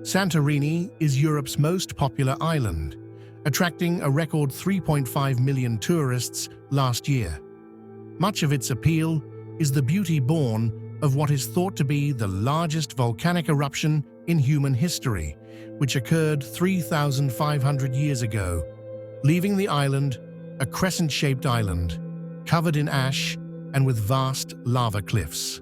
Santorini is Europe's most popular island, attracting a record 3.5 million tourists last year. Much of its appeal is the beauty born of what is thought to be the largest volcanic eruption in human history, which occurred 3,500 years ago, leaving the island a crescent-shaped island, covered in ash and with vast lava cliffs.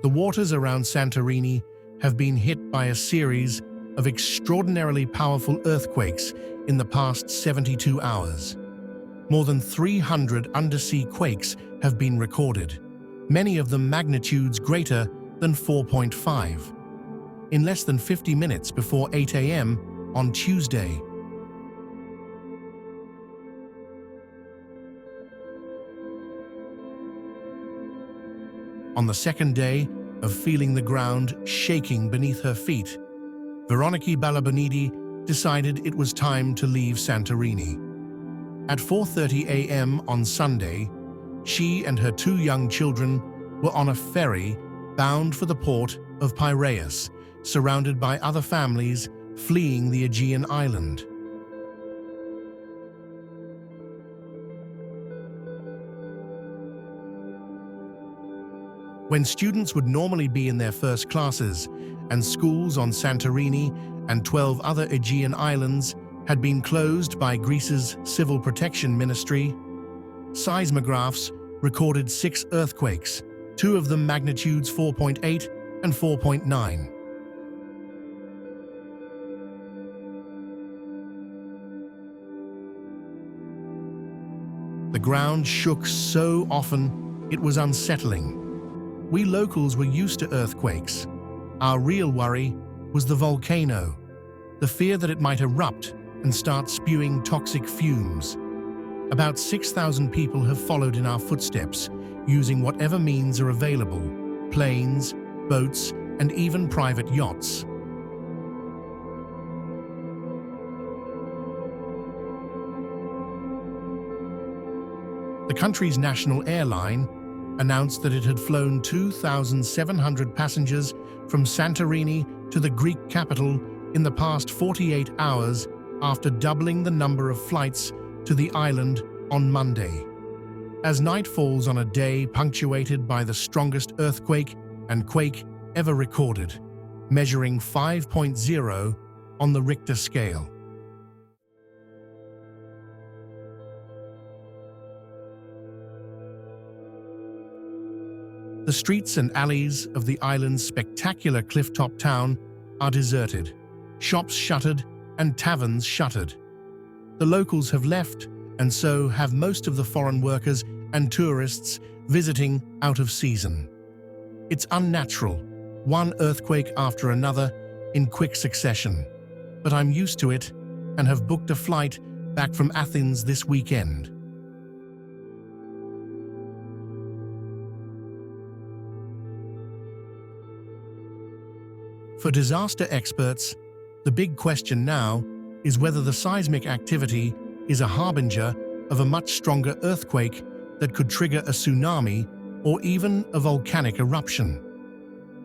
The waters around Santorini have been hit by a series of extraordinarily powerful earthquakes in the past 72 hours. More than 300 undersea quakes have been recorded, many of them magnitudes greater than 4.5, in less than 50 minutes before 8 a.m. on Tuesday. On the second day of feeling the ground shaking beneath her feet, Veronica Balabonidi decided it was time to leave Santorini. At 4:30 a.m. on Sunday, she and her two young children were on a ferry bound for the port of Piraeus, surrounded by other families fleeing the Aegean island. When students would normally be in their first classes and schools on Santorini and 12 other Aegean islands had been closed by Greece's Civil Protection Ministry, seismographs recorded 6 earthquakes, 2 of them magnitudes 4.8 and 4.9. The ground shook so often it was unsettling. We locals were used to earthquakes. Our real worry was the volcano, the fear that it might erupt and start spewing toxic fumes. About 6,000 people have followed in our footsteps, using whatever means are available: planes, boats, and even private yachts. The country's national airline announced that it had flown 2,700 passengers from Santorini to the Greek capital in the past 48 hours, after doubling the number of flights to the island on Monday. As night falls on a day punctuated by the strongest earthquake and quake ever recorded, measuring 5.0 on the Richter scale. The streets and alleys of the island's spectacular cliff-top town are deserted, shops shuttered, and taverns shuttered. The locals have left, and so have most of the foreign workers and tourists visiting out of season. It's unnatural, one earthquake after another in quick succession, but I'm used to it and have booked a flight back from Athens this weekend. For disaster experts, the big question now is whether the seismic activity is a harbinger of a much stronger earthquake that could trigger a tsunami or even a volcanic eruption.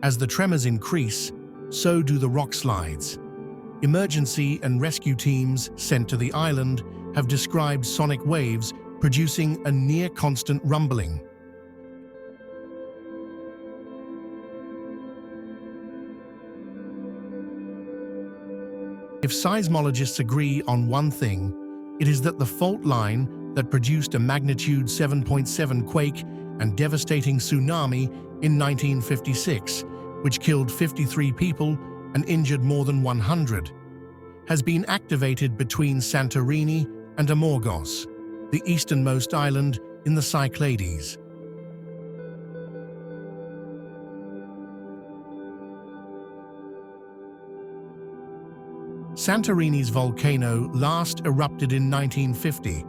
As the tremors increase, so do the rock slides. Emergency and rescue teams sent to the island have described sonic waves producing a near-constant rumbling. If seismologists agree on one thing, it is that the fault line that produced a magnitude 7.7 quake and devastating tsunami in 1956, which killed 53 people and injured more than 100, has been activated between Santorini and Amorgos, the easternmost island in the Cyclades. Santorini's volcano last erupted in 1950,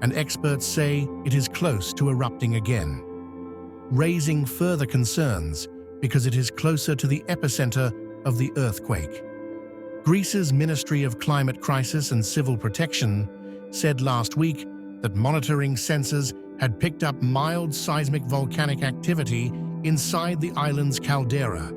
and experts say it is close to erupting again, raising further concerns because it is closer to the epicenter of the earthquake. Greece's Ministry of Climate Crisis and Civil Protection said last week that monitoring sensors had picked up mild seismic volcanic activity inside the island's caldera,